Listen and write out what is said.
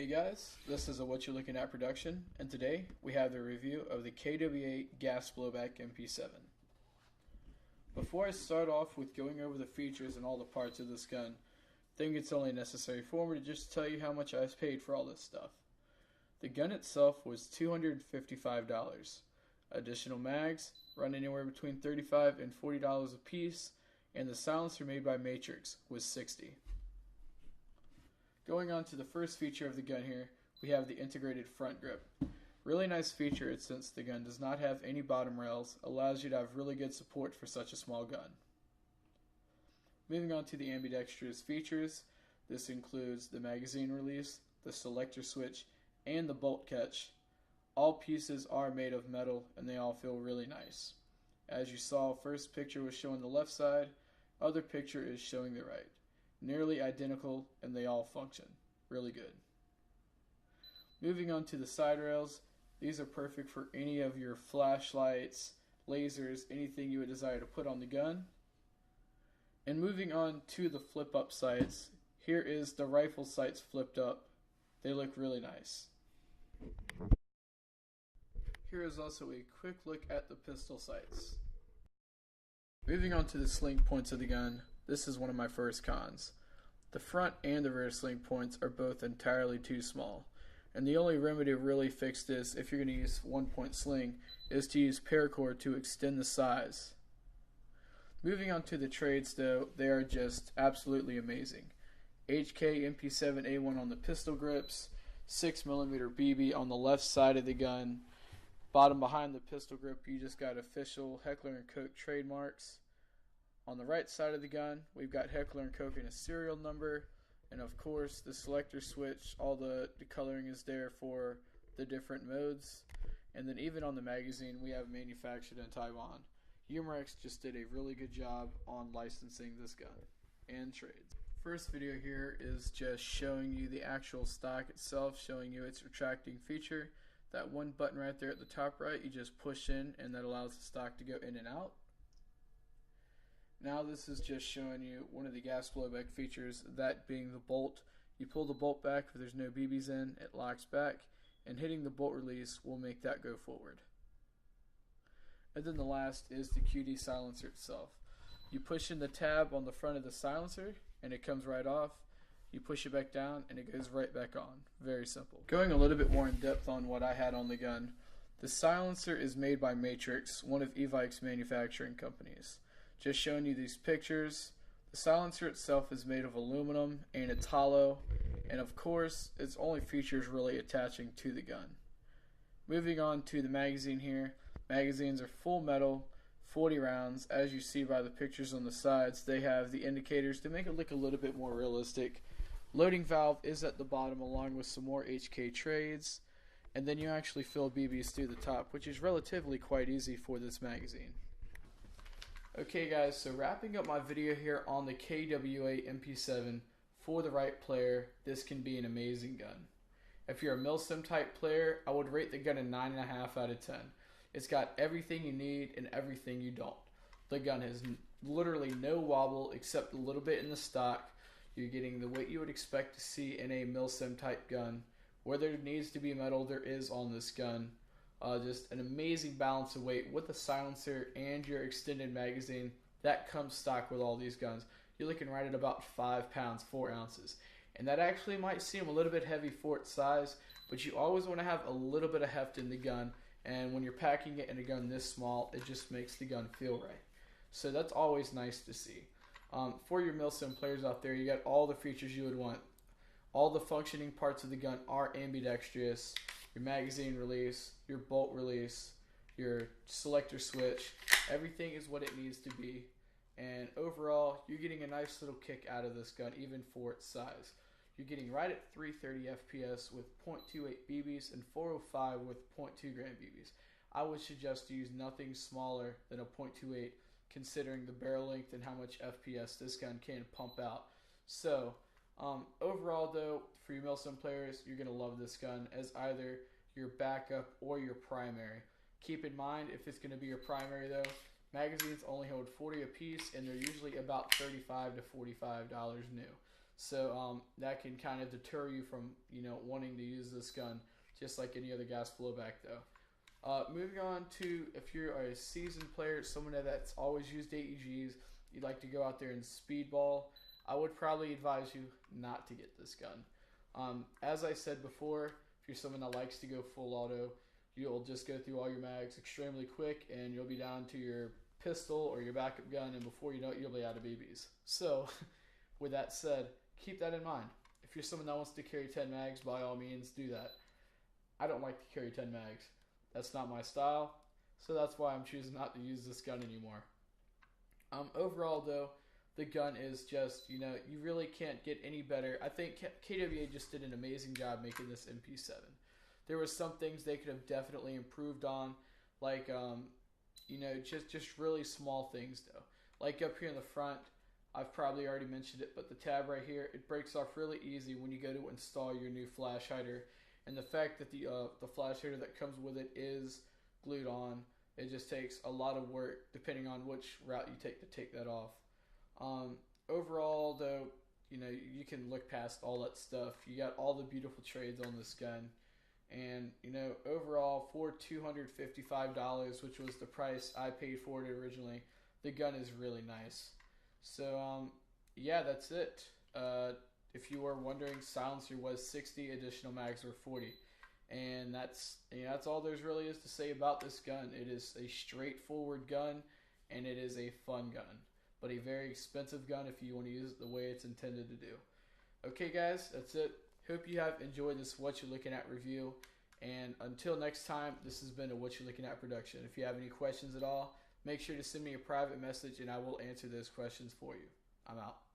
guys, this is a What You're Looking At production, and today we have the review of the KW8 gas blowback MP7. Before I start off with going over the features and all the parts of this gun, I think it's only necessary for me to just tell you how much I paid for all this stuff. The gun itself was $255. Additional mags run anywhere between $35 and $40 a piece, and the silencer made by Matrix was $60. Going on to the first feature of the gun here, we have the integrated front grip. Really nice feature since the gun does not have any bottom rails, allows you to have really good support for such a small gun. Moving on to the ambidextrous features, this includes the magazine release, the selector switch, and the bolt catch. All pieces are made of metal and they all feel really nice. As you saw, first picture was showing the left side, other picture is showing the right. Nearly identical, and they all function really good. Moving on to the side rails, these are perfect for any of your flashlights, lasers, anything you would desire to put on the gun. And moving on to the flip up sights, here is the rifle sights flipped up. They look really nice. Here is also a quick look at the pistol sights. Moving on to the sling points of the gun, this is one of my first cons. The front and the rear sling points are both entirely too small, and the only remedy to really fix this if you're going to use 1-point sling is to use paracord to extend the size. Moving on to the trades though, they are just absolutely amazing. HK MP7 A1 on the pistol grips, 6mm BB on the left side of the gun. Bottom behind the pistol grip, you just got official Heckler & Koch trademarks. On the right side of the gun, we've got Heckler & Koch and a serial number, and of course the selector switch, all the coloring is there for the different modes. And then even on the magazine, we have manufactured in Taiwan. Umarex just did a really good job on licensing this gun and trades. First video here is just showing you the actual stock itself, showing you its retracting feature. That one button right there at the top right, you just push in and that allows the stock to go in and out. Now this is just showing you one of the gas blowback features, that being the bolt. You pull the bolt back if there's no BBs in, it locks back, and hitting the bolt release will make that go forward. And then the last is the QD silencer itself. You push in the tab on the front of the silencer and it comes right off. You push it back down and it goes right back on. Very simple. Going a little bit more in depth on what I had on the gun, the silencer is made by Matrix, one of Evike's manufacturing companies. Just showing you these pictures. The silencer itself is made of aluminum and it's hollow, and of course its only feature is really attaching to the gun. Moving on to the magazine here. Magazines are full metal, 40 rounds. As you see by the pictures on the sides, they have the indicators to make it look a little bit more realistic. Loading valve is at the bottom along with some more HK trades, and then you actually fill BBs through the top, which is relatively quite easy for this magazine. Okay guys, so wrapping up my video here on the KW8 MP7, for the right player, this can be an amazing gun. If you're a milsim type player, I would rate the gun a 9.5 out of 10. It's got everything you need and everything you don't. The gun has literally no wobble except a little bit in the stock. You're getting the weight you would expect to see in a milsim type gun. Where there needs to be metal, there is on this gun. Just an amazing balance of weight with the silencer and your extended magazine. That comes stock with all these guns. You're looking right at about 5 pounds, 4 ounces. And that actually might seem a little bit heavy for its size, but you always want to have a little bit of heft in the gun. And when you're packing it in a gun this small, it just makes the gun feel right. So that's always nice to see. For your milsim players out there, you got all the features you would want. All the functioning parts of the gun are ambidextrous. Your magazine release, your bolt release, your selector switch, everything is what it needs to be. And overall, you're getting a nice little kick out of this gun, even for its size. You're getting right at 330 FPS with .28 BBs and 405 with .2 gram BBs. I would suggest to use nothing smaller than a .28, considering the barrel length and how much FPS this gun can pump out. So, overall though, for you milsim players, you're going to love this gun as either your backup or your primary. Keep in mind, if it's going to be your primary though, magazines only hold 40 a piece and they're usually about $35 to $45 new. So that can kind of deter you from, wanting to use this gun, just like any other gas blowback though. Moving on to, if you're a seasoned player, someone that's always used AEGs, you'd like to go out there and speedball, I would probably advise you not to get this gun. As I said before, if you're someone that likes to go full auto, you'll just go through all your mags extremely quick, and you'll be down to your pistol or your backup gun, and before you know it, you'll be out of BBs. So, with that said, keep that in mind. If you're someone that wants to carry 10 mags, by all means, do that. I don't like to carry 10 mags. That's not my style, so that's why I'm choosing not to use this gun anymore. Overall, though, the gun is just, you really can't get any better. I think KWA just did an amazing job making this MP7. There were some things they could have definitely improved on, like, just really small things, though. Like up here in the front, I've probably already mentioned it, but the tab right here, it breaks off really easy when you go to install your new flash hider. And the fact that the flash hider that comes with it is glued on, it just takes a lot of work depending on which route you take that off. Overall, though, you can look past all that stuff. You got all the beautiful trades on this gun. And, overall, for $255, which was the price I paid for it originally, the gun is really nice. So, yeah, that's it. If you were wondering, silencer was 60, additional mags were 40. And that's all there's really is to say about this gun. It is a straightforward gun, and it is a fun gun, but a very expensive gun if you want to use it the way it's intended to do. Okay, guys, that's it. Hope you have enjoyed this What You're Looking At review. And until next time, this has been a What You're Looking At production. If you have any questions at all, make sure to send me a private message, and I will answer those questions for you. I'm out.